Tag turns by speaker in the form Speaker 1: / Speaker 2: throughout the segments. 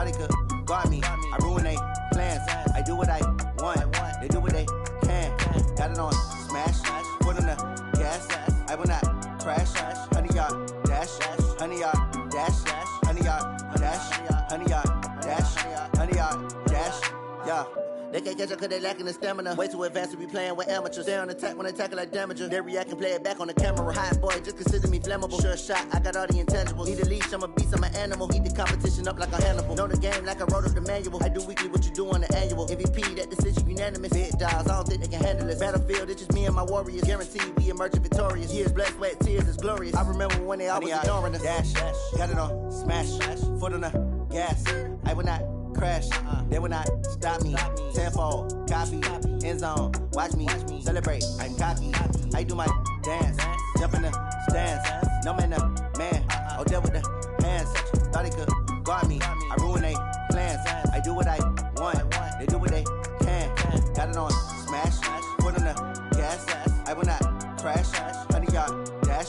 Speaker 1: thought they could guard me. I ruin they plans. I do what I want. They do what they can. Got it on smash. Foot on the gas. I will not crash. 100 yard dash. 100 yard dash. 100 yard dash. 100 yard dash. 100 yard dash. Yeah. They can't catch up cause they lacking the stamina. Way too advanced to be playing with amateurs. Stay on attack when they tackle like damager. They react and play it back on the camera. Hot boy, just consider me flammable. Sure shot, I got all the intangibles. Need a leash, I'm a beast, I'm an animal. Eat the competition up like a Hannibal. Know the game like I wrote up the manual. I do weekly what you do on the annual. MVP, that decision unanimous. Big dials, I don't think they can handle it. Battlefield, it's just me and my warriors. Guaranteed we emerge victorious. Years, blood, sweat, tears, it's glorious. I remember when they always ignoring us. Dash, got it on smash. Foot on the gas. I will not crash, they will not stop me. Tenfold, copy, end zone, watch me celebrate. I'm cocky, I do my dance, jump in the stands. No man, man, oh deal with the hands. Thought they could guard me, I ruin they plans. I do what I want, they do what they can. Got it on smash, foot on the gas. I will not crash. 100 yard dash,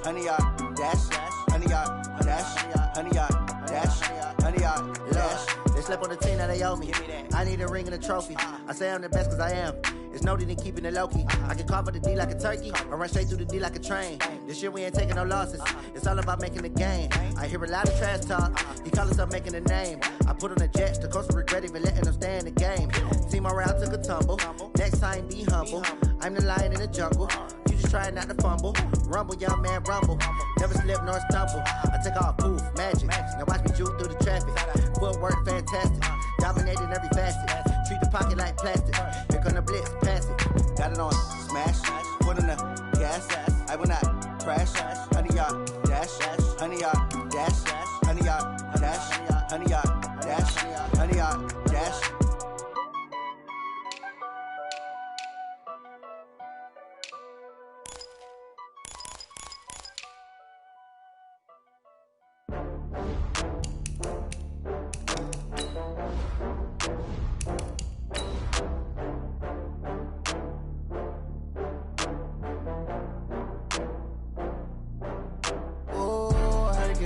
Speaker 1: 100 yard dash, 100 yard dash, 100 yard dash, 100 yard dash. They slept on the team that they owe me. I need a ring and a trophy. I say I'm the best cause I am. It's no need in keeping it low-key. I can carve up the D like a turkey or run straight through the D like a train. This year we ain't taking no losses. It's all about making the game. I hear a lot of trash talk. He call himself making a name. I put on the Jets. The coach will regret even letting them stay in the game. Team morale took a tumble. Next time be humble. I'm the lion in the jungle. You just try not to fumble. Rumble, young man, rumble. Never slip nor stumble. I take off, poof, magic. Now watch me juke through the traffic. Footwork fantastic. Dominating every facet. Treat the pocket like plastic. Here come the blitz, pass it. Got it on smash. Foot on the gas. I will not crash. 100 yard dash. 100 yard dash. 100 yard dash. 100 yard dash. 100 yard dash.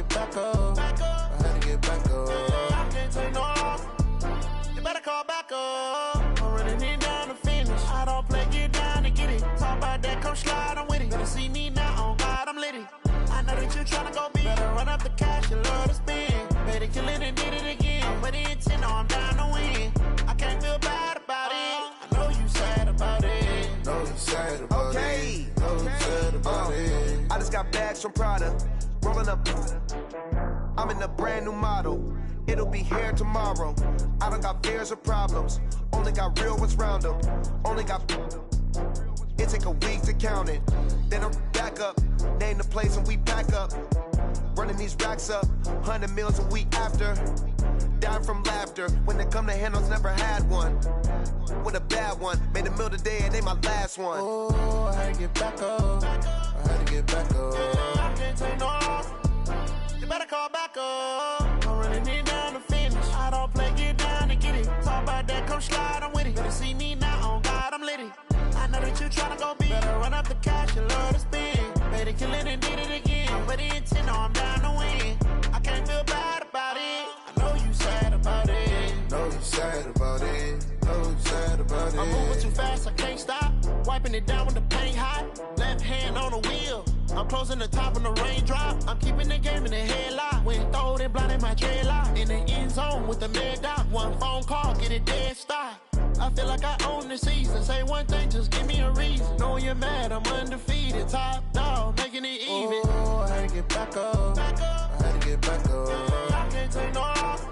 Speaker 2: Back up. I had to get back up. I can't take no loss. You better call back up. I'm running it down to finish. I don't play, get down to get it. Talk about that, come slide, I'm with it. Better see me now, on God, I'm litty. I know that you tryna go big. Better run up the cash, you love to spend. Better kill it and did it again. I'm with the intent, no, I'm down to win. I can't feel bad about it. I know you sad about it.
Speaker 3: Know you sad about it. Know you sad about it. I just got bags from Prada. Rolling up, I'm in a brand new model. It'll be here tomorrow. I don't got fears or problems. Only got real ones round them. Only got. It take a week to count it. Then I'm back up. Name the place and we pack up. Running these racks up. 100 meals a week after. Dying from laughter. When they come to handles, never had one. With a bad one. Made a meal today and they my last one.
Speaker 2: Oh, I had to get back up. I had to get back up. I can't take no loss. You better call back up. I'm running it down to finish. I don't play, get down to get it. Talk about that, come slide, I'm with it. Better see me now, on God, I'm litty. I know that you tryna go big. Better run up the cash, you love to spend. Better kill it and did it again. I'm with the intent, no, I'm down to win. I can't feel bad about it. I know you sad about it.
Speaker 3: Know you sad about it. Know you sad about it.
Speaker 2: I'm moving too fast, I can't stop. Wiping it down when the paint hot. Left hand on the wheel. I'm closing the top when the raindrop. I'm keeping the game in the headlock. When throwed and blinded my dreadlock. In the end zone with the mad dot. One phone call, get it dead stop. I feel like I own the season. Say one thing, just give me a reason. Knowing you're mad, I'm undefeated. Top dog, making it even. Oh, I had to get back up. I had to get back up. I can't take no loss.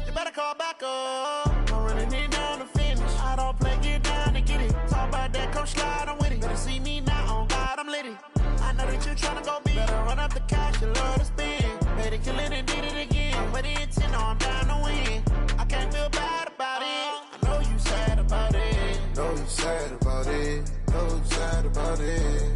Speaker 2: You better call back up. I'm running it down to finish. I don't play, get down to get it. Talk about that, come slide, I'm with it. Better see me now, on God, I'm litty. I know that you tryna go big. Better run up the cash, you love to spend. Better kill it and did it again. I'm with the intent, no, I'm down to win. I can't feel bad about it. I know you sad about it.
Speaker 3: Know you sad about it. Know you sad about it.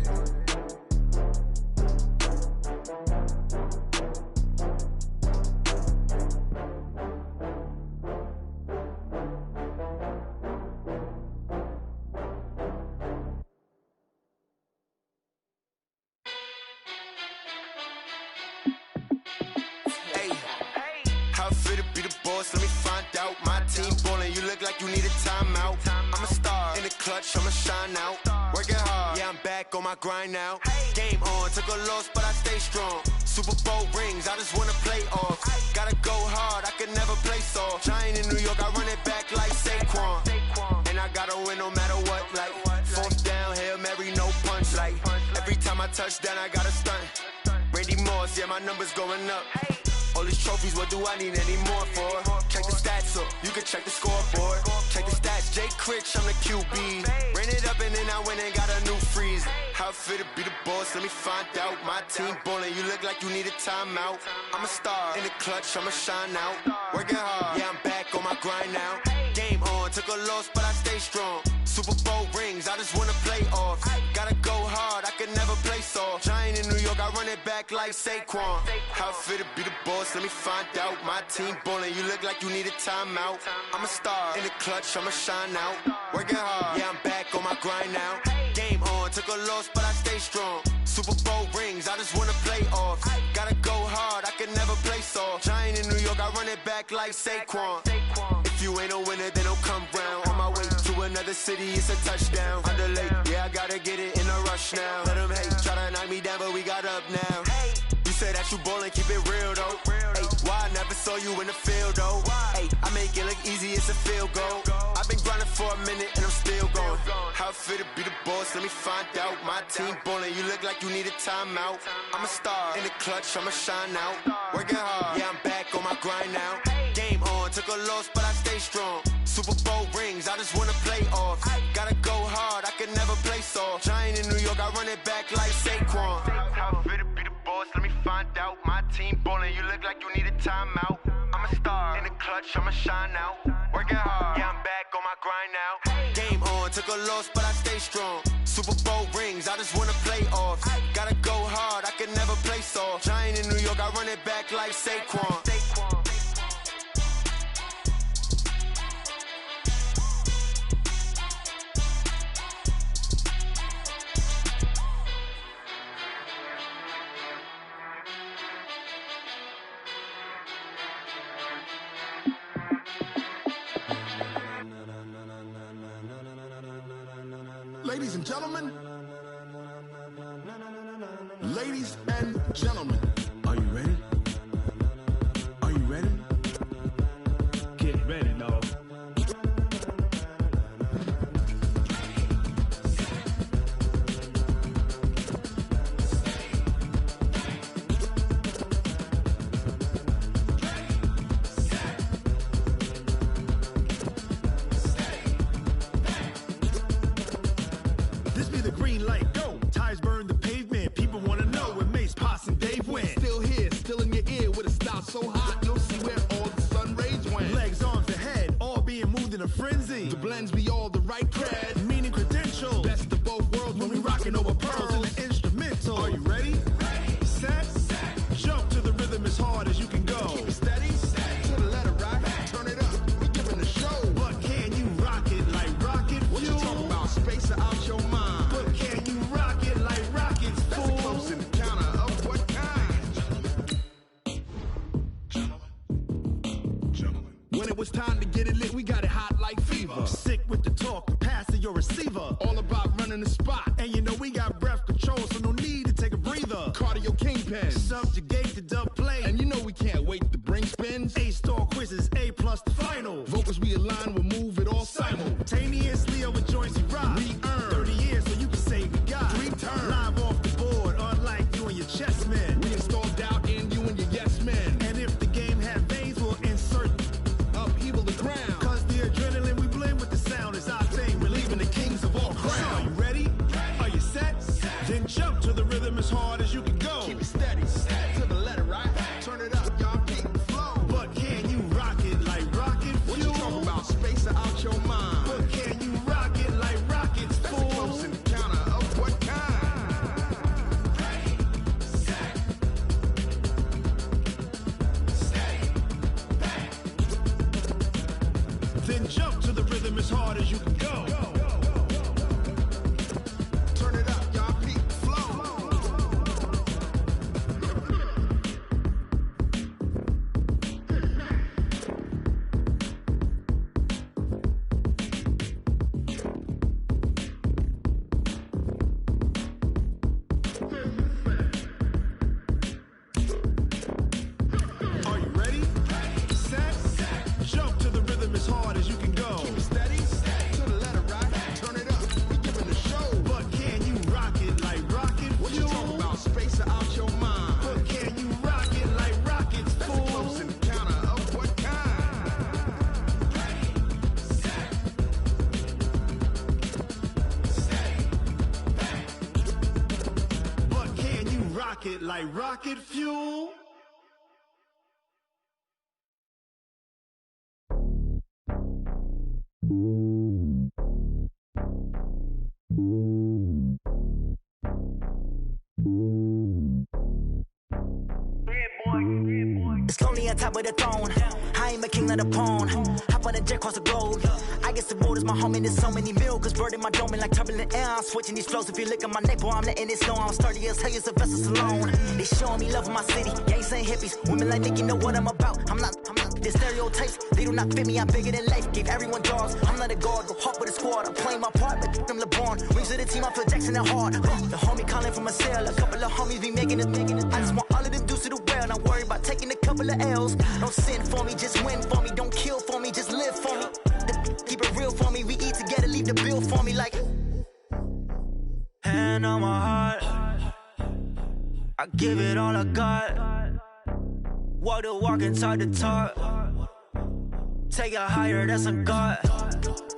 Speaker 3: be the boss, let me find out. My team ballin', you look like you need a timeout. I'm a star, in the clutch, I'ma shine out. Working hard, yeah, I'm back on my grind now. Game on, took a loss, but I stay strong. Super Bowl rings, I just wanna play off. Gotta go hard, I can never play soft. Giant in New York, I run it back like Saquon. And I gotta win no matter what, like fourth down, Hail Mary, no punch. Like every time I touch down, I gotta stunt. Randy Moss, yeah, my numbers going up. All these trophies, what do I need any more for? Check the stats up, you can check the scoreboard. Check the stats, Jay Critch, I'm the QB. Ran it up and then I went and got a new freeze. How it feel to be the boss, let me find out. My team ballin', you look like you need a timeout. I'm a star, in the clutch, I'ma shine out. Working hard, yeah, I'm back on my grind now. Game on, took a loss, but I stay strong. Super Bowl rings, I just wanna play off. Gotta go hard, I can never play soft. Giant in New York, I run it back like Saquon. How it feel to be the boss, let me find out. My team ballin', you look like you need a timeout. I'm a star, in the clutch, I'ma shine out. Working hard, yeah, I'm back on my grind now. Game on, took a loss, but I stay strong. Super Bowl rings, I just wanna play off. Gotta go hard, I can never play soft. Giant in New York, I run it back like Saquon. If you ain't a winner, then don't come round. On my way to another city, it's a touchdown. Underlay, yeah, I gotta get it in a rush now. Let them hate, try to knock me down, but we got up now. You say that you ballin', keep it real though. Hey, why I never saw you in the field though? Hey, I make it look easy, it's a field goal. I've been grinding for a minute and I'm still going. How it feel to be the boss, let me find out. My team ballin', you look like you need a timeout. I'm a star, in the clutch, I'ma shine out. Working hard, yeah, I'm back on my grind now. Game on, took a loss, but I stay strong. Super Bowl rings, I just wanna play off. Gotta go hard, I can never play soft. Giant in New York, I run it back like Saquon. How it feel to be the boss, let me find out. My team ballin', you look like you need a timeout. I'm a star, in the clutch, I'ma shine out. Working hard, yeah, I'm back on my grind now. Game on, took a loss, but I stay strong. Super Bowl rings, I just wanna play off. Gotta go hard, I can never play soft. Giant in New York, I run it back like Saquon.
Speaker 4: Ladies and gentlemen, ladies and gentlemen, are you ready? Are you ready? Get ready, dog.
Speaker 5: So hot, you'll see where all the sun rays went.
Speaker 4: Legs, arms, the head, all being moved in a frenzy.
Speaker 5: The blends be all the right cred,
Speaker 4: meaning credentials.
Speaker 5: best of both worlds
Speaker 4: When we rockin' over pearls in the instrumental.
Speaker 5: Are you ready?
Speaker 4: Set, jump to the rhythm as hard as you can go.
Speaker 5: Keep it steady, to the letter right. Turn it up, we giving the show.
Speaker 4: But can you rock it like rocket fuel?
Speaker 5: What you talking about? Space out your mind.
Speaker 4: But can you rock it like rockets,
Speaker 5: That's
Speaker 4: fool?
Speaker 5: a close encounter of what kind?
Speaker 4: When it was time to get it lit, we got it hot like fever. Sick with the talk, pass to your receiver.
Speaker 5: All about running the spot.
Speaker 4: And you know we got breath control, so no need to take a breather.
Speaker 5: Cardio kingpin.
Speaker 4: Subjugate the dub play.
Speaker 5: And you know we can't wait to bring spins.
Speaker 4: A-star quizzes, A+ the final.
Speaker 5: Vocals we align, we'll move it all
Speaker 4: Simultaneously over joints we rock.
Speaker 5: We earn
Speaker 4: 30 years so you can say we got
Speaker 5: 3 turns.
Speaker 4: live off the board, unlike you and your chess men.
Speaker 5: We install doubt in you and your yes men.
Speaker 4: And if the game had veins, we'll insert
Speaker 5: Upheaval the ground.
Speaker 4: Cause the adrenaline we blend with the sound is our thing, relieving the kings of all crowns. So are you ready? Are you set? Then jump to the rhythm as hard as you can go.
Speaker 5: Keep it steady, to the letter right. Turn it up, y'all keep the flow.
Speaker 4: But can you rock it like rocket fuel?
Speaker 5: What you talking about? Space out your mind.
Speaker 4: But can you rock it like rockets,
Speaker 5: That's
Speaker 4: fool?
Speaker 5: a close encounter of what kind?
Speaker 4: Then jump to the rhythm as hard as you can go.
Speaker 5: Turn it up, y'all keep the flow.
Speaker 4: pocket like rocket fuel.
Speaker 6: It's lonely on top of the throne. I ain't a king of the pawn. Hop on a jet across the globe. I guess the road is my home and there's so many milkers birding my dome like turbulent air. I'm switching these flows. If you look at my neck, boy, I'm letting it snow. I'm sturdy as hell, Sylvester Stallone. They showing me love in my city. Gangs ain't hippies. Women like Nicki know what I'm about. I'm not the stereotypes. They do not fit me. I'm bigger than life. Gave everyone dogs. I'm not a guard. Go hard with a squad. I'm playing my part, but them LeBron. Rings to the team. I feel Jackson and hard. The homie calling from a cell. A couple of homies be making it. I just want all of them dudes to do well. Not worry about taking a couple of L's. Don't sin for me, just win for me. Don't kill for me, just live for me. Keep it real for me. We eat together, leave the bill for me like. Hand on my heart, I give it all I got. Walk the walk inside the talk. Take it higher, that's a God.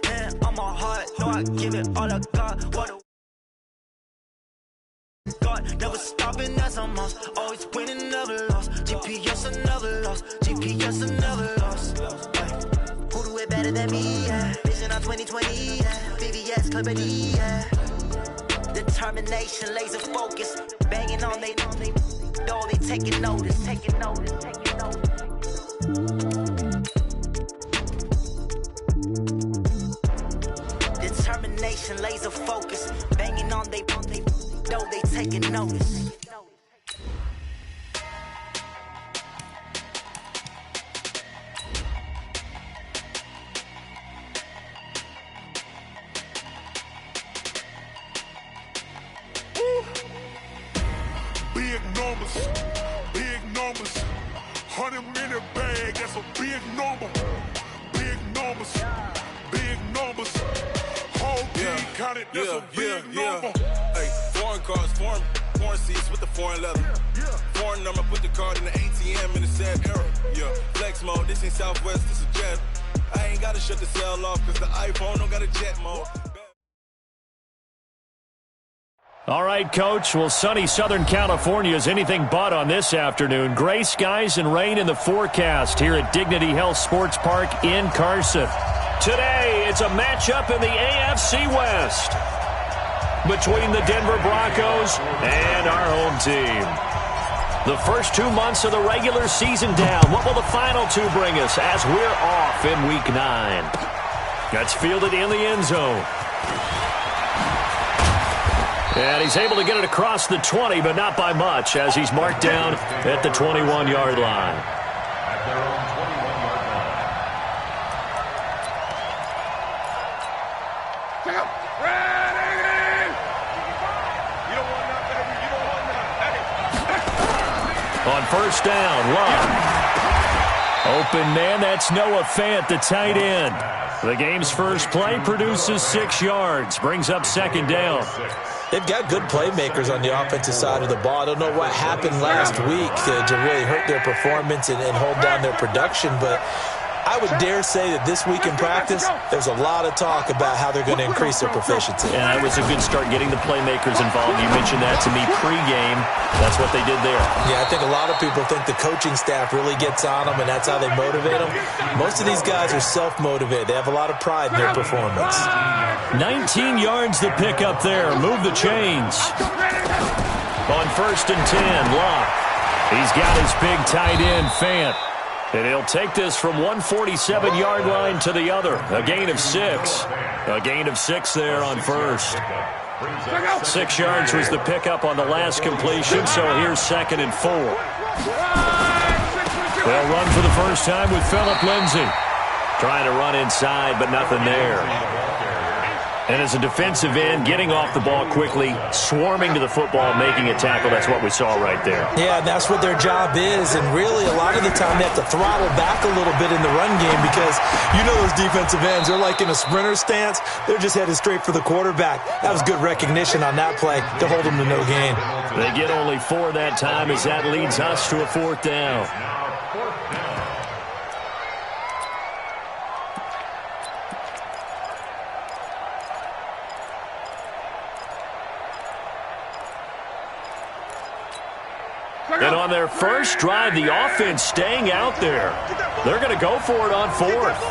Speaker 6: Hand on my heart, no, I give it all I got. Walk the God, never stopping, that's a must. Always winning, never lost. GPS, I never lost. GPS, I never lost. Who do it better than me? Yeah. Vision on 2020. Yeah. VVS, Clippity. Yeah. Determination, laser focus. Banging on they door, they taking notice. Taking notice. Taking notice. Determination, laser focus. Banging on they door, they taking notice.
Speaker 7: Big numbers, 100-minute bag, that's a big number. Big numbers, whole team counted, that's a big number.
Speaker 8: Hey, foreign cars, foreign seats with the foreign leather. Foreign number, put the card in the ATM in the sad era. Yeah, flex mode, this ain't Southwest, this is jet. I ain't gotta shut the cell off, cause the iPhone don't got a jet mode.
Speaker 9: All right, Coach. Well, sunny Southern California is anything but on this afternoon. Gray skies and rain in the forecast here at Dignity Health Sports Park in Carson. Today, it's a matchup in the AFC West between the Denver Broncos and our home team. The first 2 months of the regular season down. What will the final two bring us as we're off in Week 9? That's fielded in the end zone. And he's able to get it across the 20, but not by much, as he's marked down at the 21-yard line. On first down, Love. Open man, that's Noah Fant, the tight end. The game's first play produces 6 yards, brings up second down.
Speaker 10: They've got good playmakers on the offensive side of the ball. I don't know what happened last week to really hurt their performance and hold down their production, but I would dare say that this week in practice, there's a lot of talk about how they're going to increase their proficiency.
Speaker 9: And that was a good start getting the playmakers involved. You mentioned that to me pregame. That's what they did there.
Speaker 10: Yeah, I think a lot of people think the coaching staff really gets on them, and that's how they motivate them. Most of these guys are self-motivated. They have a lot of pride in their performance.
Speaker 9: 19 yards to pick up there. Move the chains. On first and 10, Locke. He's got his big tight end, Fant. And he'll take this from 147-yard line to the other. A gain of 6. A gain of 6 there on first. 6 yards was the pickup on the last completion, so here's second and 4. They'll run for the first time with Phillip Lindsay. Trying to run inside, but nothing there. And as a defensive end, getting off the ball quickly, swarming to the football, making a tackle, that's what we saw right there.
Speaker 10: Yeah, and that's what their job is. And really, a lot of the time, they have to throttle back a little bit in the run game because, you know, those defensive ends, they're like in a sprinter stance. They're just headed straight for the quarterback. That was good recognition on that play to hold them to no gain.
Speaker 9: They get only 4 that time as that leads us to a 4th down. And on their first drive, the offense staying out there. They're going to go for it on fourth.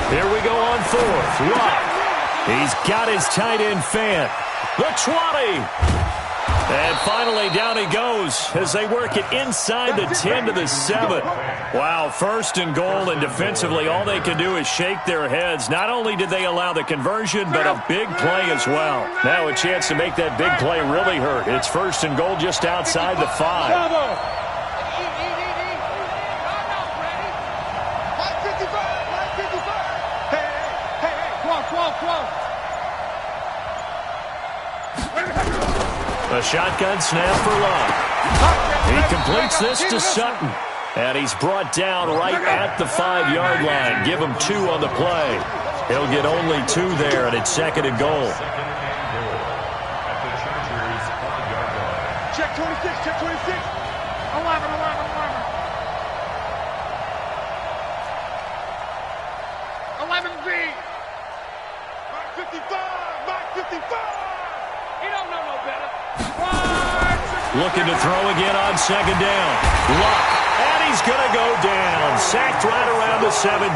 Speaker 9: Here we go on fourth. Luck. He's got his tight end fan. The 20. And finally, down he goes as they work it inside the 10 to the 7. Wow, first and goal, and defensively, all they can do is shake their heads. Not only did they allow the conversion, but a big play as well. Now a chance to make that big play really hurt. It's first and goal just outside the 5. A shotgun snap for Love. He completes this to Sutton. And he's brought down right at the 5-yard line. Give him 2 on the play. He'll get only 2 there, and it's second and goal.
Speaker 5: Check 26, check 26. Alarm. 11B. Mark 55, Mark 55. He don't know no better.
Speaker 9: Looking to throw again on second down. Luck. And he's going to go down. Sacked right around the 17.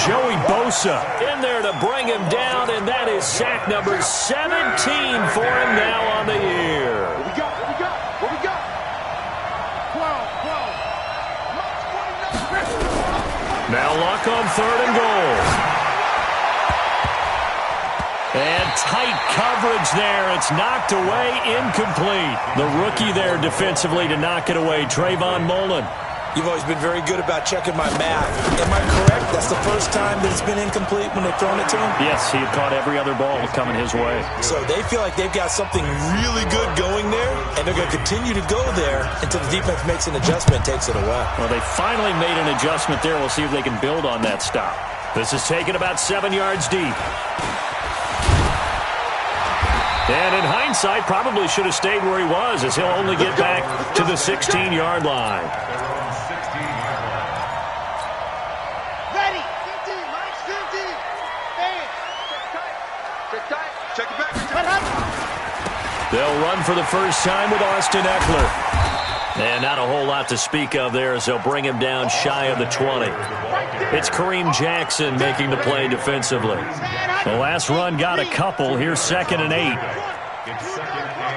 Speaker 9: Joey Bosa in there to bring him down, and that is sack number 17 for him now on the year.
Speaker 5: What we got? 12.
Speaker 9: Now Luck on third and goal. And tight coverage there. It's knocked away, incomplete. The rookie there defensively to knock it away, Trayvon Mullen.
Speaker 10: You've always been very good about checking my math. Am I correct? That's the first time that it's been incomplete when they've thrown it to him?
Speaker 9: Yes, he had caught every other ball coming his way.
Speaker 10: So they feel like they've got something really good going there, and they're going to continue to go there until the defense makes an adjustment and takes it away.
Speaker 9: Well, they finally made an adjustment there. We'll see if they can build on that stop. This is taken about 7 yards deep. And in hindsight, probably should have stayed where he was, as he'll only get back to the 16-yard line.
Speaker 5: Ready. 15, Mike, 15. Stand. Check tight. Check it back.
Speaker 9: They'll run for the first time with Austin Eckler. And not a whole lot to speak of there, as they'll bring him down shy of the 20. It's Kareem Jackson making the play defensively. The last run got a couple. Here's 2nd and 8.
Speaker 4: It's 2nd and 8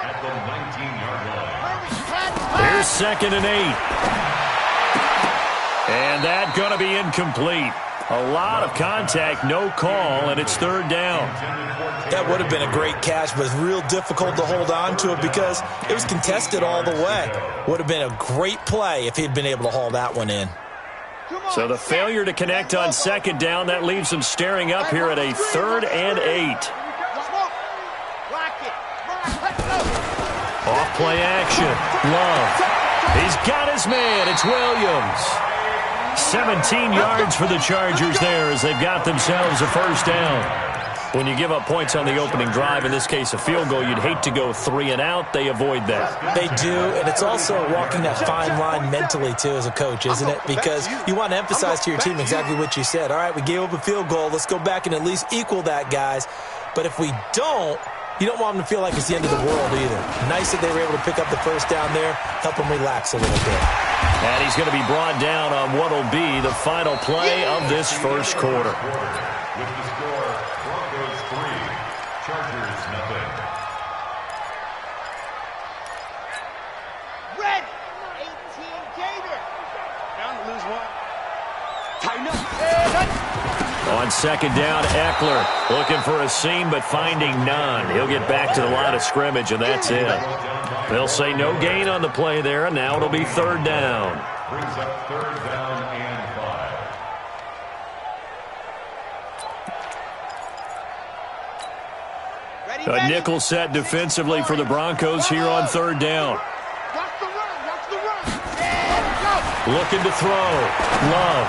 Speaker 4: at the 19-yard line.
Speaker 9: Here's 2nd and 8. And that's going to be incomplete. A lot of contact, no call, and it's third down.
Speaker 10: That would have been a great catch, but it's real difficult to hold on to it because it was contested all the way. Would have been a great play if he'd been able to haul that one in.
Speaker 9: So the failure to connect on second down, that leaves them staring up here at a 3rd and 8. Off play action. Love. He's got his man. It's Williams. 17 yards for the Chargers there as they've got themselves a first down. When you give up points on the opening drive, in this case a field goal, you'd hate to go 3 and out. They avoid that.
Speaker 10: They do, and it's also walking that fine line mentally, too, as a coach, isn't it? Because you want to emphasize to your team exactly what you said. All right, we gave up a field goal. Let's go back and at least equal that, guys. But if we don't, you don't want them to feel like it's the end of the world either. Nice that they were able to pick up the first down there, help them relax a little bit.
Speaker 9: And he's going to be brought down on what will be the final play of this first quarter.
Speaker 4: With the score, Broncos 3, Chargers nothing.
Speaker 5: Red. 18 Gator. Down to lose 1. Tighten up.
Speaker 9: On second down, Eckler looking for a seam but finding none. He'll get back to the line of scrimmage, and that's it. They'll say no gain on the play there, and now it'll be third down.
Speaker 4: Brings up 3rd down and 5.
Speaker 9: A nickel set defensively for the Broncos here on third down.
Speaker 5: Watch the run. And go.
Speaker 9: Looking to throw. Love.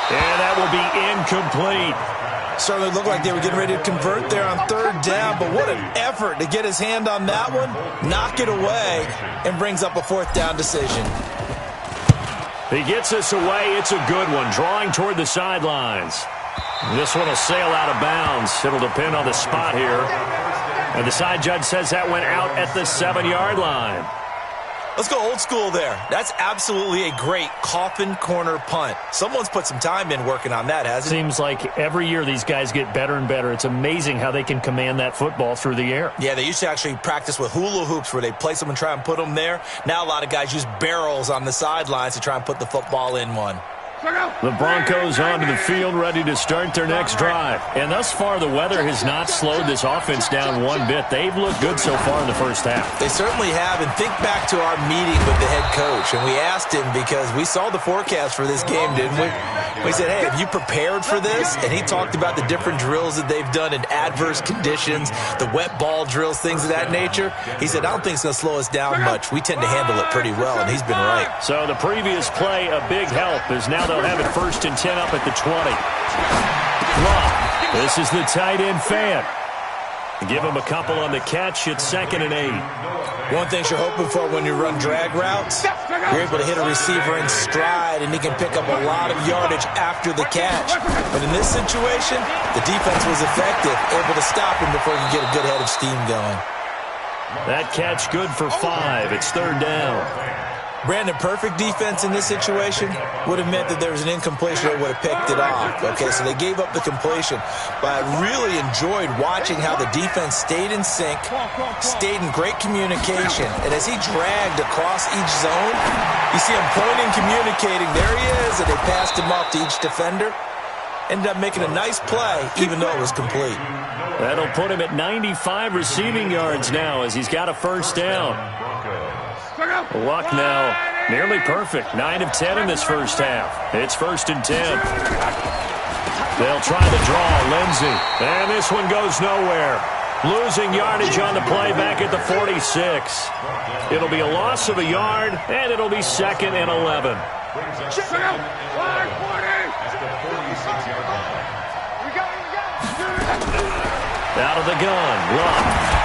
Speaker 9: And that will be incomplete.
Speaker 10: Certainly looked like they were getting ready to convert there on third down, but what an effort to get his hand on that one, knock it away, and brings up a 4th down decision.
Speaker 9: He gets us away. It's a good one, drawing toward the sidelines. This one will sail out of bounds. It'll depend on the spot here. And the side judge says that went out at the 7-yard line.
Speaker 10: Let's go old school there. That's absolutely a great coffin corner punt. Someone's put some time in working on that, hasn't it?
Speaker 9: Seems like every year these guys get better and better. It's amazing how they can command that football through the air.
Speaker 10: Yeah, they used to actually practice with hula hoops where they place them and try and put them there. Now a lot of guys use barrels on the sidelines to try and put the football in one.
Speaker 9: The Broncos onto the field, ready to start their next drive. And thus far, the weather has not slowed this offense down one bit. They've looked good so far in the first half.
Speaker 10: They certainly have. And think back to our meeting with the head coach. And we asked him, because we saw the forecast for this game, didn't we? We said, hey, have you prepared for this? And he talked about the different drills that they've done in adverse conditions, the wet ball drills, things of that nature. He said, I don't think it's going to slow us down much. We tend to handle it pretty well, and he's been right.
Speaker 9: So the previous play, a big help, is now they'll have it 1st and 10 up at the 20. Love. This is the tight end fan. Give him a couple on the catch. It's 2nd and 8.
Speaker 10: One thing you're hoping for when you run drag routes, you're able to hit a receiver in stride, and he can pick up a lot of yardage after the catch. But in this situation, the defense was effective, able to stop him before he could get a good head of steam going.
Speaker 9: That catch good for 5. It's 3rd down.
Speaker 10: Brandon, perfect defense in this situation would have meant that there was an incompletion that would have picked it off. Okay, so they gave up the completion. But I really enjoyed watching how the defense stayed in sync, stayed in great communication. And as he dragged across each zone, you see him pointing, communicating. There he is, and they passed him off to each defender. Ended up making a nice play, even though it was complete.
Speaker 9: That'll put him at 95 receiving yards now as he's got a 1st down. Luck now, nearly perfect. 9 of 10 in this first half. It's 1st and 10. They'll try the draw, Lindsey. And this one goes nowhere. Losing yardage on the play back at the 46. It'll be a loss of a yard, and it'll be 2nd and 11. Out of the gun, Luck.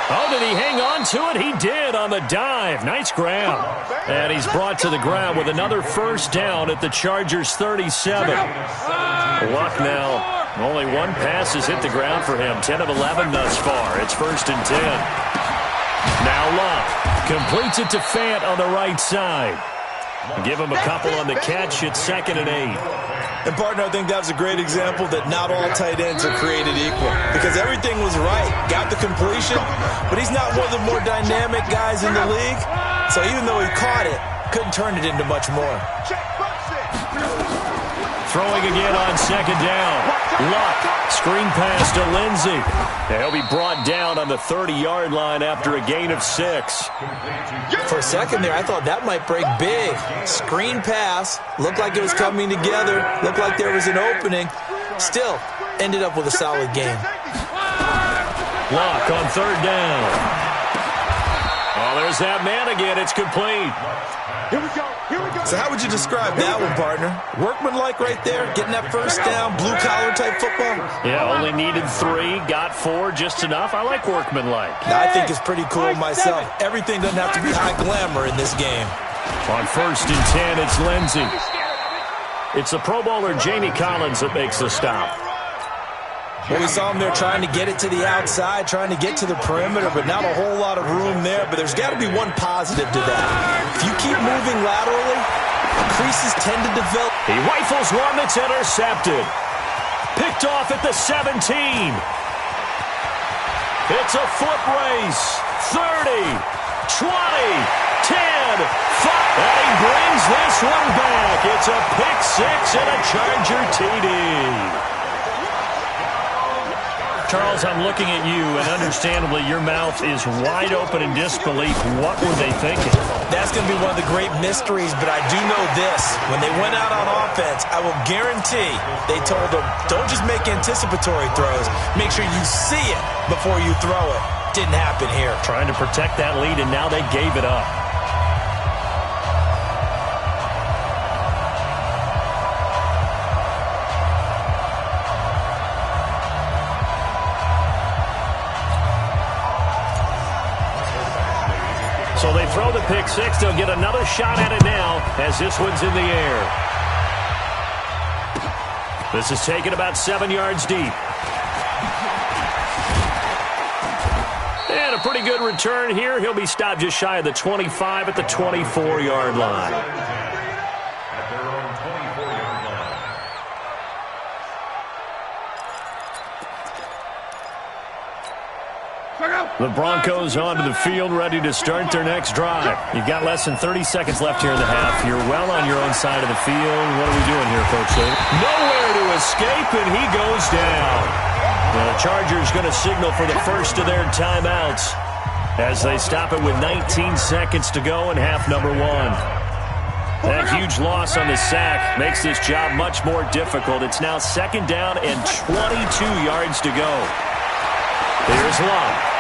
Speaker 9: Oh, did he hang on to it? He did on the dive. Nice grab. And he's brought to the ground with another 1st down at the Chargers' 37. Luck now. Only one pass has hit the ground for him. 10 of 11 thus far. It's 1st and 10. Now Luck completes it to Fant on the right side. Give him a couple on the catch. It's 2nd and 8.
Speaker 10: And, partner, I think that was a great example that not all tight ends are created equal. Because everything was right. Got the completion, but he's not one of the more dynamic guys in the league. So even though he caught it, couldn't turn it into much more.
Speaker 9: Throwing again on 2nd down. Luck. Screen pass to Lindsey. He'll be brought down on the 30-yard line after a gain of 6.
Speaker 10: For a second there, I thought that might break big. Screen pass. Looked like it was coming together. Looked like there was an opening. Still, ended up with a solid game.
Speaker 9: Luck on 3rd down. Oh, there's that man again. It's complete.
Speaker 5: Here we go.
Speaker 10: So how would you describe that one, partner? Workmanlike right there, getting that 1st down, blue-collar type football?
Speaker 9: Yeah, only needed 3, got 4, just enough. I like workmanlike.
Speaker 10: I think it's pretty cool myself. Everything doesn't have to be high glamour in this game.
Speaker 9: On 1st and 10, it's Lindsey. It's the Pro Bowler Jamie Collins that makes the stop.
Speaker 10: Well, we saw him there trying to get it to the outside, trying to get to the perimeter, but not a whole lot of room there. But there's got to be one positive to that. If you keep moving laterally, creases tend to develop.
Speaker 9: He rifles one that's intercepted. Picked off at the 17. It's a foot race. 30, 20, 10, 5. And he brings this one back. It's a pick 6 and a Charger TD. Charles, I'm looking at you, and understandably, your mouth is wide open in disbelief. What were they thinking?
Speaker 10: That's going to be one of the great mysteries, but I do know this. When they went out on offense, I will guarantee they told them, don't just make anticipatory throws. Make sure you see it before you throw it. Didn't happen here.
Speaker 9: Trying to protect that lead, and now they gave it up. So they throw the pick 6. They'll get another shot at it now as this one's in the air. This is taken about 7 yards deep. And a pretty good return here. He'll be stopped just shy of the 25 at the 24-yard line. The Broncos onto the field, ready to start their next drive. You've got less than 30 seconds left here in the half. You're well on your own side of the field. What are we doing here, Coach Lee? Nowhere to escape, and he goes down. The Chargers going to signal for the first of their timeouts as they stop it with 19 seconds to go in half number 1. That huge loss on the sack makes this job much more difficult. It's now 2nd down and 22 yards to go. Here's Love.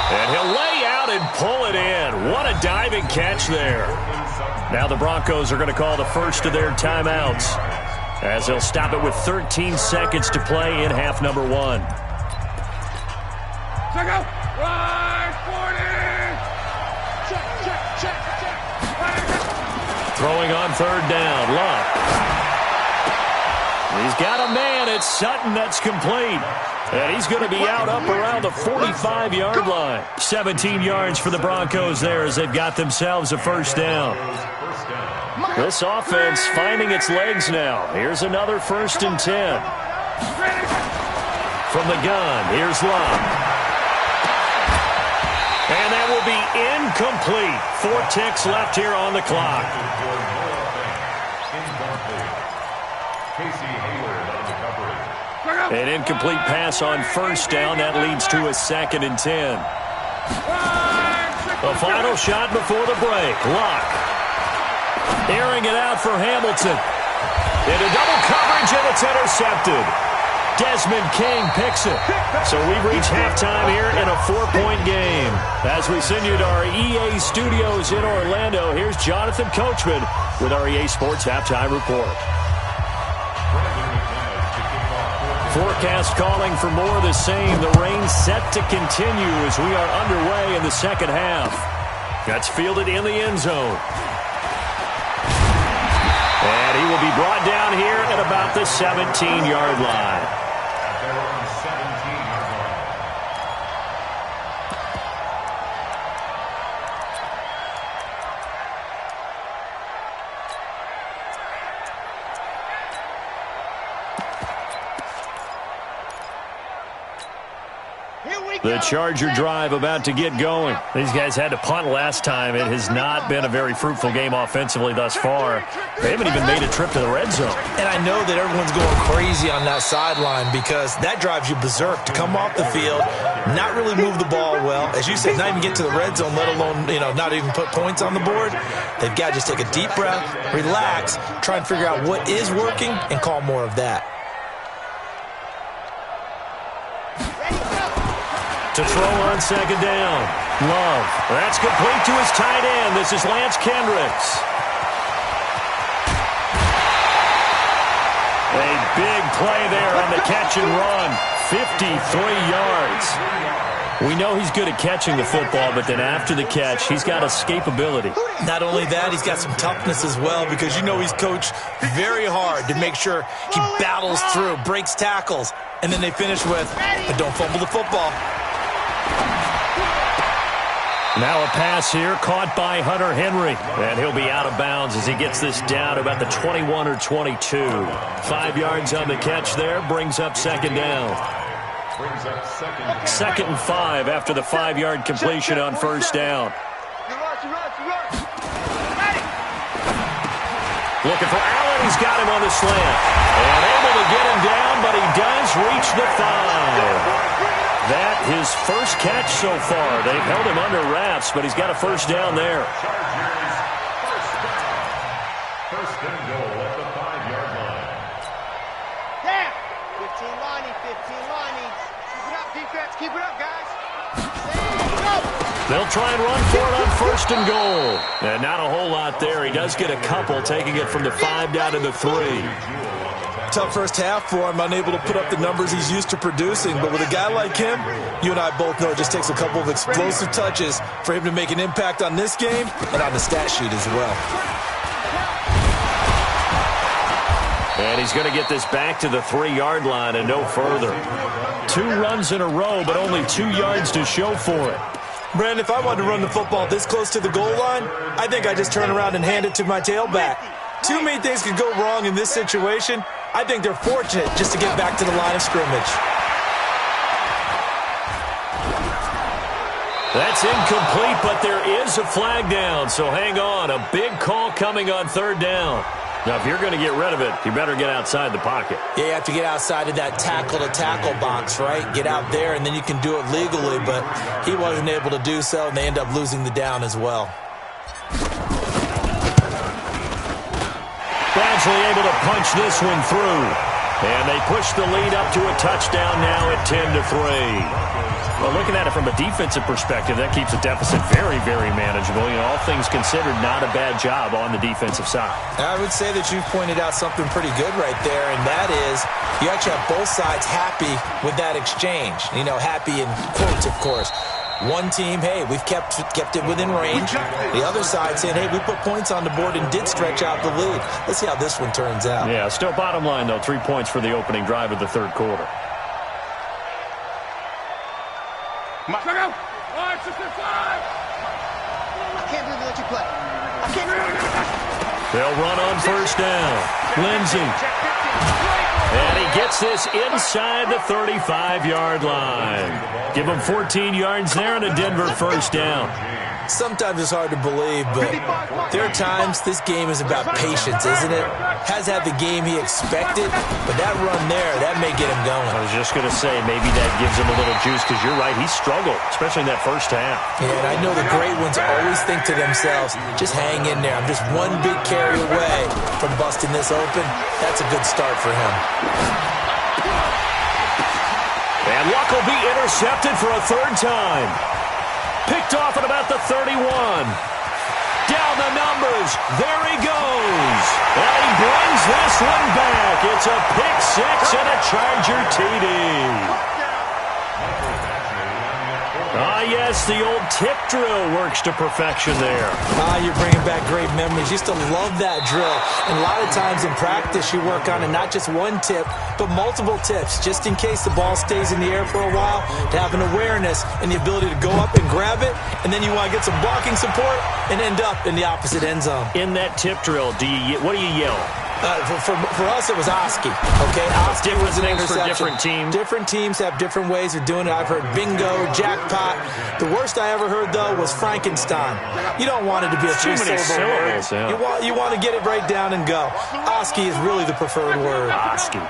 Speaker 9: And he'll lay out and pull it in. What a diving catch there. Now the Broncos are going to call the first of their timeouts as they'll stop it with 13 seconds to play in half number 1.
Speaker 5: Right, 40. Check.
Speaker 9: Throwing on 3rd down. Love. He's got a man. It's Sutton. That's complete. And he's going to be out up around the 45-yard line. 17 yards for the Broncos there as they've got themselves a first down. This offense finding its legs now. Here's another 1st and 10. From the gun, here's Love. And that will be incomplete. 4 ticks left here on the clock. An incomplete pass on 1st down. That leads to a 2nd and 10. The final shot before the break. Locke. Airing it out for Hamilton. Into double coverage, and it's intercepted. Desmond King picks it. So we've reached halftime here in a 4-point game. As we send you to our EA studios in Orlando, here's Jonathan Coachman with our EA Sports Halftime Report. Forecast calling for more of the same. The rain set to continue as we are underway in the second half. That's fielded in the end zone. And he will be brought down here at about the 17-yard line. The Charger drive about to get going. These guys had to punt last time. It has not been a very fruitful game offensively thus far. They haven't even made a trip to the red zone.
Speaker 10: And I know that everyone's going crazy on that sideline because that drives you berserk to come off the field, not really move the ball well. As you said, not even get to the red zone, let alone, not even put points on the board. They've got to just take a deep breath, relax, try and figure out what is working and call more of that.
Speaker 9: To throw on 2nd down. Love. That's complete to his tight end. This is Lance Kendricks. A big play there on the catch and run. 53 yards. We know he's good at catching the football, but then after the catch, he's got escapability.
Speaker 10: Not only that, he's got some toughness as well because he's coached very hard to make sure he battles through, breaks tackles, and then they finish with, but don't fumble the football.
Speaker 9: Now a pass here caught by Hunter Henry. And he'll be out of bounds as he gets this down to about the 21 or 22. 5 yards on the catch there. Brings up 2nd down. 2nd and 5 after the 5-yard completion on 1st down. Looking for Allen. He's got him on the slant. And able to get him down, but he does reach the 5. That his first catch so far. They've held him under wraps, but he's got a first down there.
Speaker 4: First and goal at the 5-yard line.
Speaker 5: Yeah. 15 lining, 15 lining. Keep it up, defense. Keep it up, guys.
Speaker 9: They'll try and run for it on 1st and goal. And not a whole lot there. He does get a couple, taking it from the 5 down to the 3.
Speaker 10: Tough first half for him, unable to put up the numbers he's used to producing. But with a guy like him, you and I both know it just takes a couple of explosive touches for him to make an impact on this game and on the stat sheet as well.
Speaker 9: And he's going to get this back to the 3-yard line and no further. 2 runs in a row, but only 2 yards to show for it.
Speaker 10: Brandon, if I wanted to run the football this close to the goal line, I think I just turn around and hand it to my tailback. Too many things could go wrong in this situation. I think they're fortunate just to get back to the line of scrimmage.
Speaker 9: That's incomplete, but there is a flag down, so hang on. A big call coming on 3rd down. Now, if you're going to get rid of it, you better get outside the pocket.
Speaker 10: Yeah, you have to get outside of that tackle-to-tackle box, right? Get out there, and then you can do it legally, but he wasn't able to do so, and they end up losing the down as well.
Speaker 9: Badgley able to punch this one through. And they push the lead up to a touchdown now at 10-3. Well, looking at it from a defensive perspective, that keeps the deficit very, very manageable. You know, all things considered, not a bad job on the defensive side.
Speaker 10: I would say that you've pointed out something pretty good right there, and that is you actually have both sides happy with that exchange. You know, happy in quotes, of course. One team, hey, we've kept it within range. The other side saying, hey, we put points on the board and did stretch out the lead. Let's see how this one turns out.
Speaker 9: Yeah, still bottom line, though, 3 points for the opening drive of the 3rd quarter.
Speaker 5: I can't believe they let you play. I can't believe
Speaker 9: They'll run on 1st down. Lindsey. And he gets this inside the 35-yard line. Give him 14 yards there and a Denver 1st down.
Speaker 10: Sometimes it's hard to believe, but there are times this game is about patience, isn't it? Has had the game he expected, but that run there, that may get him going.
Speaker 9: I was just going to say, maybe that gives him a little juice, because you're right, he struggled, especially in that 1st half.
Speaker 10: Yeah, and I know the great ones always think to themselves, just hang in there. I'm just one big carry away from busting this open. That's a good start for him.
Speaker 9: And Luck will be intercepted for a 3rd time. Picked off at about the 31. Down the numbers. There he goes. And he brings this one back. It's a pick 6 and a Charger TD. Ah, yes, the old tip drill works to perfection there.
Speaker 10: You're bringing back great memories. Used to love that drill. And a lot of times in practice, you work on it, not just one tip, but multiple tips, just in case the ball stays in the air for a while, to have an awareness and the ability to go up and grab it, and then you want to get some blocking support and end up in the opposite end zone.
Speaker 9: In that tip drill, what do you yell?
Speaker 10: For us, it was Oski. Okay, Oski was an interception.
Speaker 9: For different teams.
Speaker 10: Different teams have different ways of doing it. I've heard bingo, jackpot. The worst I ever heard, though, was Frankenstein. You don't want it to be a 3-syllable word.
Speaker 9: Yeah.
Speaker 10: You want to get it right down and go. Oski is really the preferred word.
Speaker 9: Oski.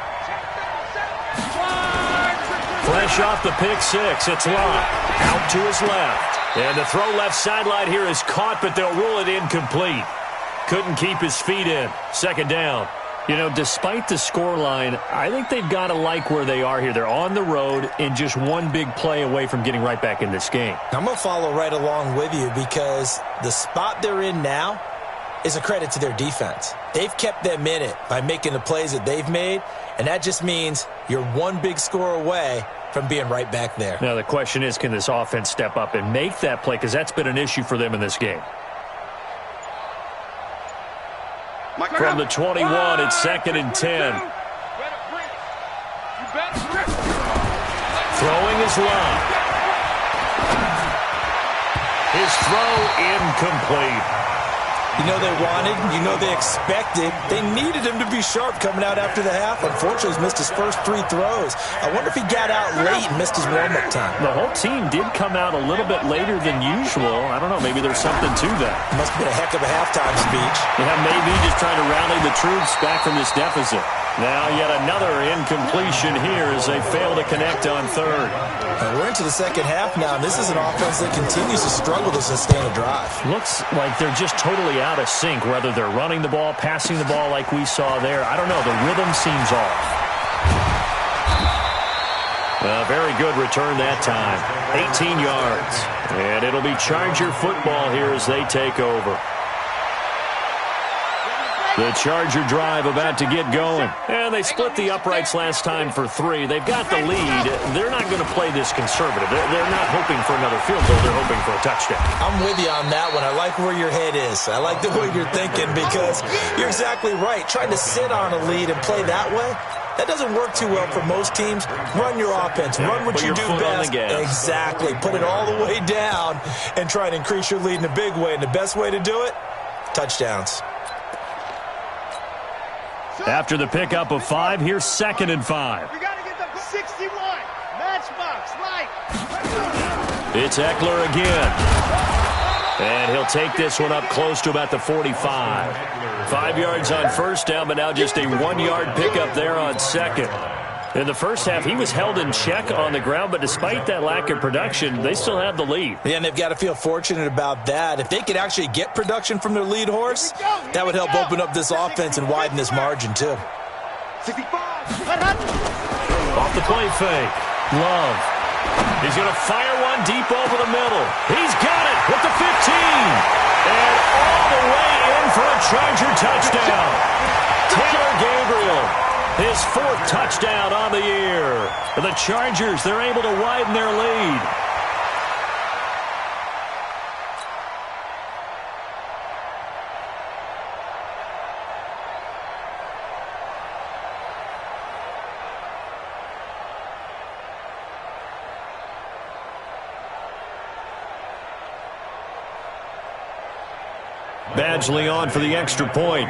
Speaker 9: Fresh off the pick 6, it's Locke. Out to his left. And the throw left sideline here is caught, but they'll rule it incomplete. Couldn't keep his feet in. 2nd down. You know, despite the scoreline, I think they've got to like where they are here. They're on the road and just one big play away from getting right back in this game.
Speaker 10: I'm going to follow right along with you, because the spot they're in now is a credit to their defense. They've kept them in it by making the plays that they've made, and that just means you're one big score away from being right back there.
Speaker 9: Now, the question is, can this offense step up and make that play? Because that's been an issue for them in this game. From the 21, it's 2nd and 10. Throwing is Locke. His throw incomplete.
Speaker 10: You know they wanted, you know they expected. They needed him to be sharp coming out after the half. Unfortunately, he's missed his first 3 throws. I wonder if he got out late and missed his warm-up time.
Speaker 9: The whole team did come out a little bit later than usual. I don't know, maybe there's something to that.
Speaker 10: Must have been a heck of a halftime speech.
Speaker 9: Yeah, maybe just trying to rally the troops back from this deficit. Now yet another incompletion here as they fail to connect on 3rd.
Speaker 10: We're into the 2nd half now, and this is an offense that continues to struggle to sustain a drive.
Speaker 9: Looks like they're just totally out of sync, whether they're running the ball, passing the ball like we saw there. I don't know. The rhythm seems off. Very good return that time. 18 yards. And it'll be Charger football here as they take over. The Charger drive about to get going. And they split the uprights last time for 3. They've got the lead. They're not going to play this conservative. They're not hoping for another field goal. They're hoping for a touchdown.
Speaker 10: I'm with you on that one. I like where your head is. I like the way you're thinking because you're exactly right. Trying to sit on a lead and play that way, that doesn't work too well for most teams. Run your offense. Run what you do best. Exactly. Put it all the way down and try to increase your lead in a big way. And the best way to do it, touchdowns.
Speaker 9: After the pickup of 5, here's 2nd and 5.
Speaker 5: We got to get them 61. Matchbox, right.
Speaker 9: It's Eckler again. And he'll take this one up close to about the 45. 5 yards on first down, but now just a 1-yard pickup there on 2nd. In the first half, he was held in check on the ground, but despite that lack of production, they still have the lead.
Speaker 10: Yeah, and they've got to feel fortunate about that. If they could actually get production from their lead horse, that would help open up this offense and widen this margin, too.
Speaker 5: 65.
Speaker 9: Off the play fake. Love. He's going to fire one deep over the middle. He's got it with the 15. And all the way in for a Charger touchdown. Taylor Gabriel. His 4th touchdown on the year. The Chargers, they're able to widen their lead. Badgley on for the extra point.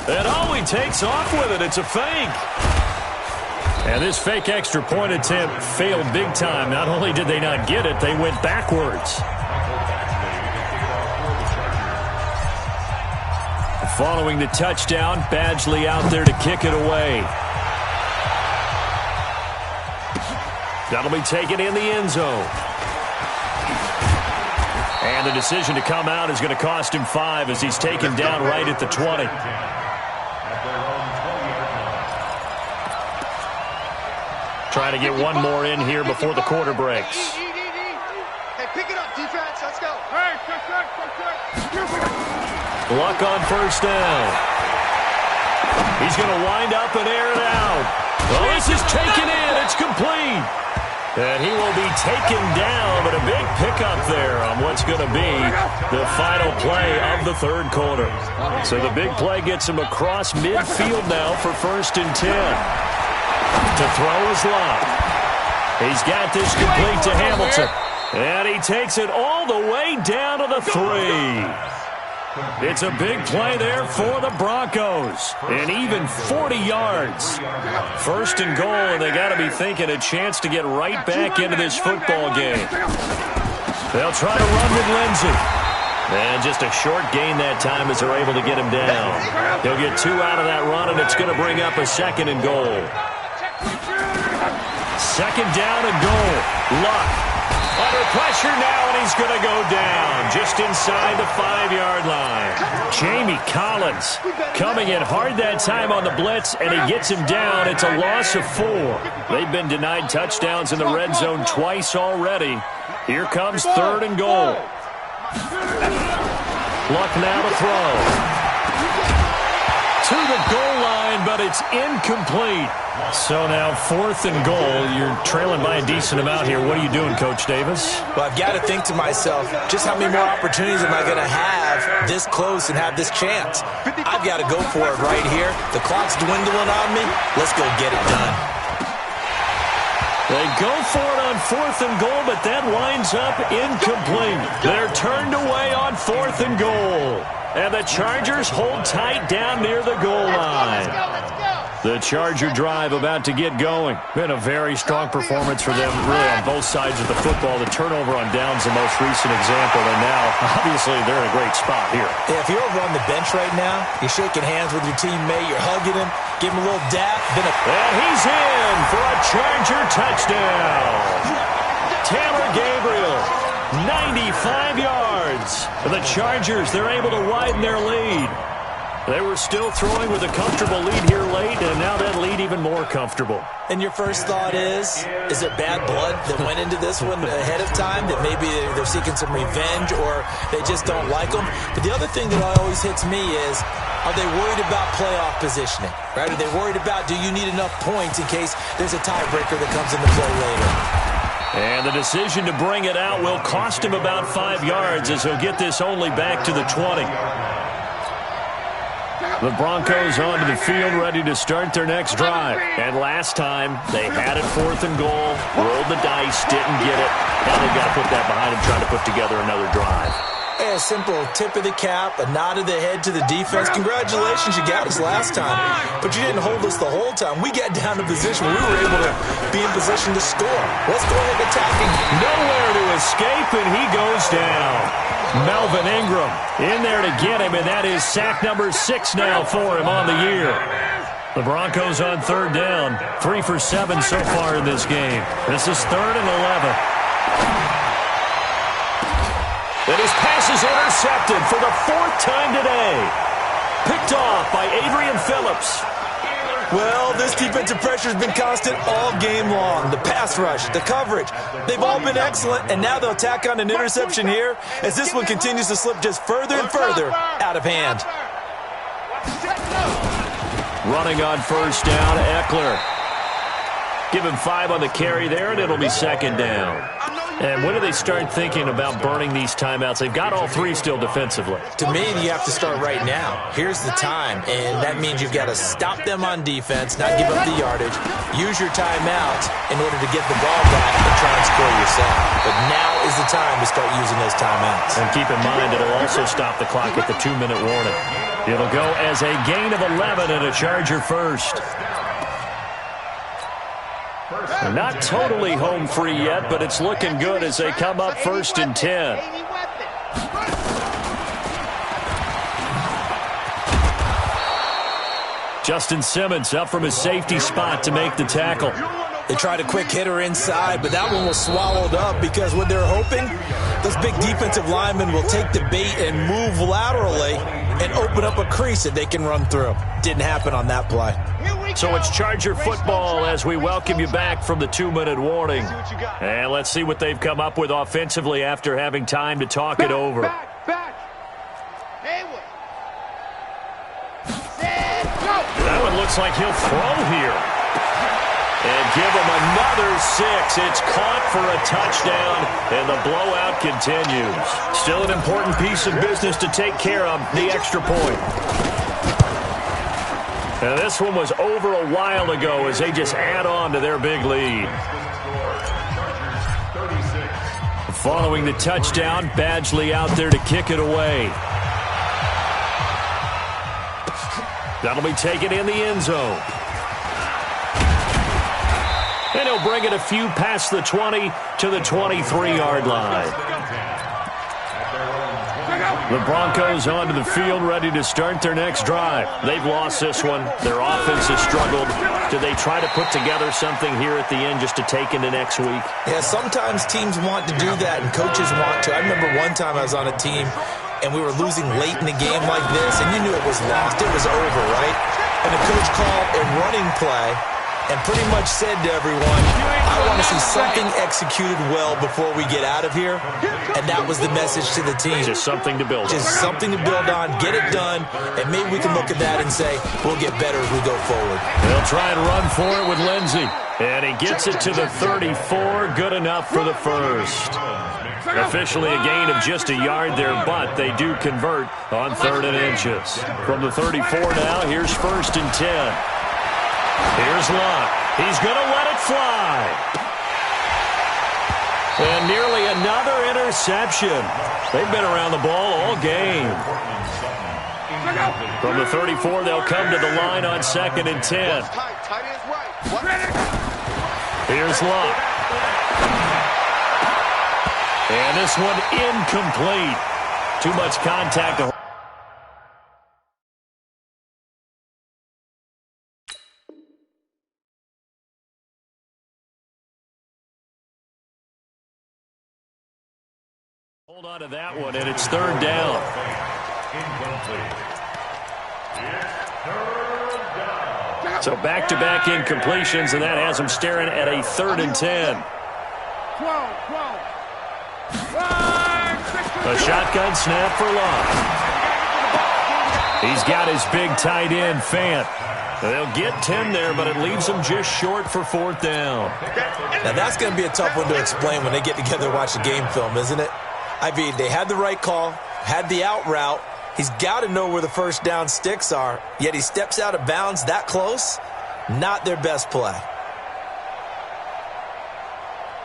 Speaker 9: And he takes off with it. It's a fake. And this fake extra point attempt failed big time. Not only did they not get it, they went backwards. Following the touchdown, Badgley out there to kick it away. That'll be taken in the end zone. And the decision to come out is going to cost him 5 as he's taken down right at the 20. Trying to get one more in here before the quarter breaks.
Speaker 5: Hey, pick it up, defense. Let's go. Hey,
Speaker 9: Luck on first down. He's going to wind up and air it out. Well, this is taken in. It's complete. And he will be taken down, but a big pickup there on what's going to be the final play of the third quarter. So the big play gets him across midfield now for 1st and 10. To throw his Love. He's got this complete to Hamilton. And he takes it all the way down to the 3. It's a big play there for the Broncos. And even 40 yards. 1st and goal, and they got to be thinking a chance to get right back into this football game. They'll try to run with Lindsey. And just a short gain that time as they're able to get him down. He'll get 2 out of that run, and it's going to bring up a 2nd and goal. 2nd down and goal. Luck. Under pressure now, and he's going to go down just inside the 5-yard line. Jamie Collins coming in hard that time on the blitz, and he gets him down. It's a loss of 4. They've been denied touchdowns in the red zone twice already. Here comes 3rd and goal. Luck now to throw. To the goal line, but it's incomplete. So now 4th and goal. You're trailing by a decent amount here. What are you doing, Coach Davis?
Speaker 10: Well, I've got to think to myself, just how many more opportunities am I going to have this close and have this chance? I've got to go for it right here. The clock's dwindling on me. Let's go get it done.
Speaker 9: They go for it on 4th and goal, but that winds up incomplete. They're turned away on 4th and goal. And the Chargers hold tight down near the goal line. The Charger drive about to get going. Been a very strong performance for them, really, on both sides of the football. The turnover on downs, the most recent example, and now, obviously, they're in a great spot here.
Speaker 10: Yeah, if you're over on the bench right now, you're shaking hands with your teammate, you're hugging him, give him a little dap.
Speaker 9: And he's in for a Charger touchdown. Taylor Gabriel, 95 yards. The Chargers, they're able to widen their lead. They were still throwing with a comfortable lead here late, and now that lead even more comfortable.
Speaker 10: And your first thought is there bad blood that went into this one ahead of time, that maybe they're seeking some revenge or they just don't like them? But the other thing that always hits me is, are they worried about playoff positioning? Right? Are they worried about, do you need enough points in case there's a tiebreaker that comes into play later?
Speaker 9: And the decision to bring it out will cost him about 5 yards as he'll get this only back to the 20. The Broncos onto the field, ready to start their next drive. And last time, they had it 4th and goal, rolled the dice, didn't get it. Now they've got to put that behind them, trying to put together another drive.
Speaker 10: A simple tip of the cap, a nod of the head to the defense. Congratulations, you got us last time. But you didn't hold us the whole time. We got down to position where we were able to be in position to score. Let's go ahead attacking.
Speaker 9: Nowhere to escape, and he goes down. Melvin Ingram in there to get him, and that is sack number 6 now for him on the year. The Broncos on 3rd down, 3 for 7 so far in this game. This is 3rd and 11. And his pass is intercepted for the 4th time today. Picked off by Adrian Phillips.
Speaker 10: Well, this defensive pressure has been constant all game long. The pass rush, the coverage, they've all been excellent, and now they'll tack on an interception here as this one continues to slip just further and further out of hand.
Speaker 9: Running on 1st down, Eckler. Give him 5 on the carry there, and it'll be 2nd down. And when do they start thinking about burning these timeouts? They've got all 3 still defensively.
Speaker 10: To me, you have to start right now. Here's the time, and that means you've got to stop them on defense, not give up the yardage, use your timeout in order to get the ball back and try and score yourself. But now is the time to start using those timeouts.
Speaker 9: And keep in mind, it'll also stop the clock at the 2-minute warning. It'll go as a gain of 11 and a Charger first. Not totally home free yet, but it's looking good as they come up 1st and 10. Justin Simmons up from his safety spot to make the tackle.
Speaker 10: They tried a quick hitter inside, but that one was swallowed up because what they're hoping, those big defensive linemen will take the bait and move laterally and open up a crease that they can run through. Didn't happen on that play.
Speaker 9: So it's Charger football as we welcome you back from the 2-minute warning. And let's see what they've come up with offensively after having time to talk it over. That one looks like he'll throw here. And give him another 6. It's caught for a touchdown, and the blowout continues. Still an important piece of business to take care of, the extra point. And this one was over a while ago as they just add on to their big lead. Following the touchdown, Badgley out there to kick it away. That'll be taken in the end zone. And he'll bring it a few past the 20 to the 23-yard line. The Broncos onto the field, ready to start their next drive. They've lost this one. Their offense has struggled. Do they try to put together something here at the end just to take into next week?
Speaker 10: Yeah, sometimes teams want to do that, and coaches want to. I remember one time I was on a team, and we were losing late in the game like this, and you knew it was lost. It was over, right? And the coach called a running play and pretty much said to everyone, I want to see something executed well before we get out of here. And that was the message to the team.
Speaker 9: Just something to build on.
Speaker 10: Just something to build on, get it done, and maybe we can look at that and say, we'll get better as we go forward.
Speaker 9: They'll try and run for it with Lindsey. And he gets it to the 34, good enough for the first. Officially a gain of just a yard there, but they do convert on 3rd and inches. From the 34 now, here's 1st and 10. Here's Luck. He's going to let it fly. And nearly another interception. They've been around the ball all game. From the 34, they'll come to the line on 2nd and 10. Here's Luck. And this one incomplete. Too much contact to hold on to that one, and it's 3rd down. So back-to-back incompletions, and that has him staring at a 3rd and 10. A shotgun snap for Love. He's got his big tight end, Fant. They'll get 10 there, but it leaves them just short for 4th down.
Speaker 10: Now, that's going to be a tough one to explain when they get together and watch the game film, isn't it? I mean, they had the right call, had the out route. He's got to know where the first down sticks are, yet he steps out of bounds that close. Not their best play.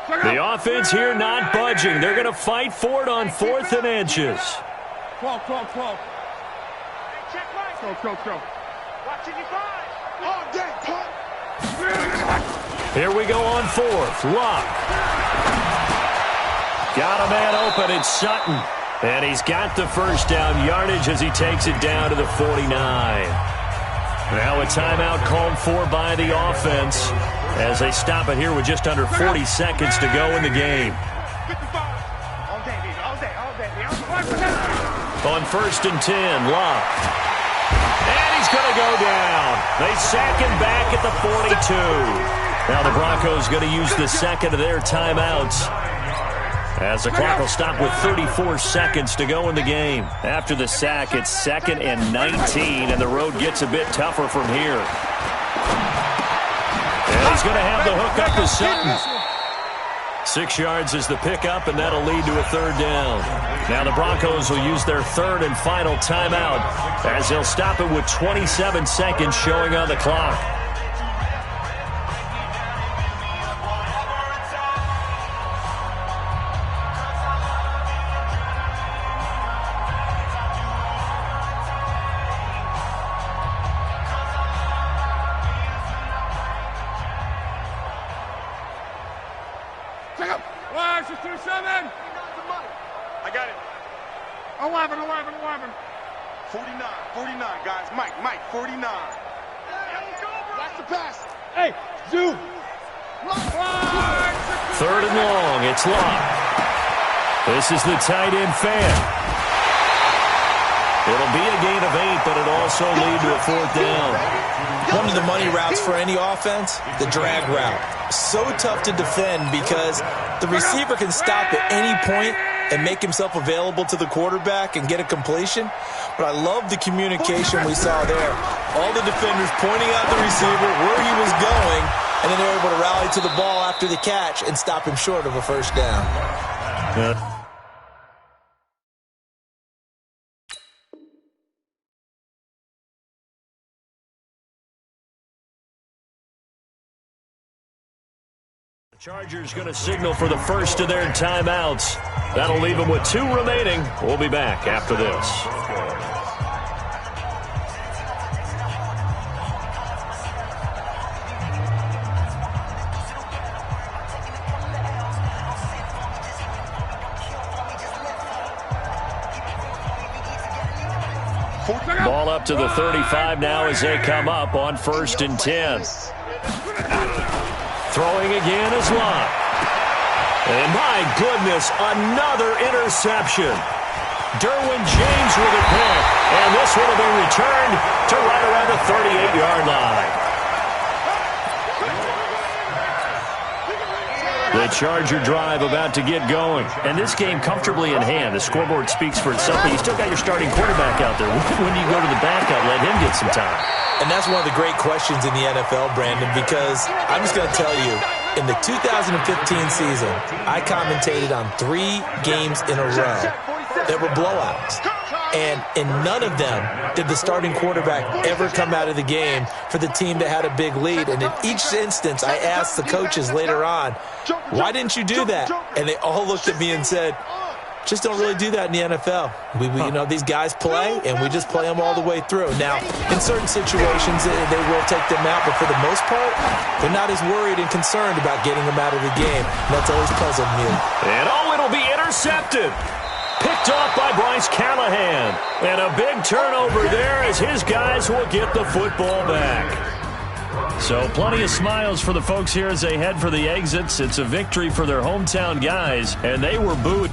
Speaker 9: The offense here not budging. They're going to fight for it on 4th and inches.
Speaker 5: 12. Go. Watching you guys. All day,
Speaker 9: Here we go on 4th. Luck. Got a man open. It's Sutton. And he's got the first down yardage as he takes it down to the 49. Now a timeout called for by the offense as they stop it here with just under 40 seconds to go in the game. On 1st and 10, Luck. And he's going to go down. They sack him back at the 42. Now the Broncos going to use the second of their timeouts as the clock will stop with 34 seconds to go in the game. After the sack, it's 2nd and 19, and the road gets a bit tougher from here. And he's going to have the hook up to Sutton. 6 yards is the pickup, and that'll lead to a 3rd down. Now the Broncos will use their 3rd and final timeout as they'll stop it with 27 seconds showing on the clock.
Speaker 5: I got it. 11. 49, guys. Mike, 49. That's the pass. Hey, zoom.
Speaker 9: 3rd and long. It's Locke. This is the tight end Fant. It'll be a gain of 8, but it'll also lead to a 4th down.
Speaker 10: One of the money routes for any offense, the drag route. So tough to defend because the receiver can stop at any point and make himself available to the quarterback and get a completion. But I love the communication we saw there. All the defenders pointing out the receiver, where he was going, and then they were able to rally to the ball after the catch and stop him short of a 1st down.
Speaker 9: Chargers going to signal for the first of their timeouts. That'll leave them with 2 remaining. We'll be back after this. Ball up to the 35 now as they come up on 1st and 10. Throwing again is Locke. And my goodness, another interception. Derwin James with a pick. And this one will be returned to right around the 38-yard line. The Charger drive about to get going. And this game comfortably in hand. The scoreboard speaks for itself, but you still got your starting quarterback out there. When do you go to the backup, let him get some time?
Speaker 10: And that's one of the great questions in the NFL, Brandon, because I'm just going to tell you, in the 2015 season, I commentated on 3 games in a row that were blowouts. And in none of them did the starting quarterback ever come out of the game for the team that had a big lead. And in each instance, I asked the coaches later on, why didn't you do that? And they all looked at me and said, just don't really do that in the NFL. You know, these guys play, and we just play them all the way through. Now, in certain situations, they will take them out, but for the most part, they're not as worried and concerned about getting them out of the game. And that's always puzzled me.
Speaker 9: And it'll be intercepted. Picked off by Bryce Callahan. And a big turnover there as his guys will get the football back. So plenty of smiles for the folks here as they head for the exits. It's a victory for their hometown guys, and they were booed.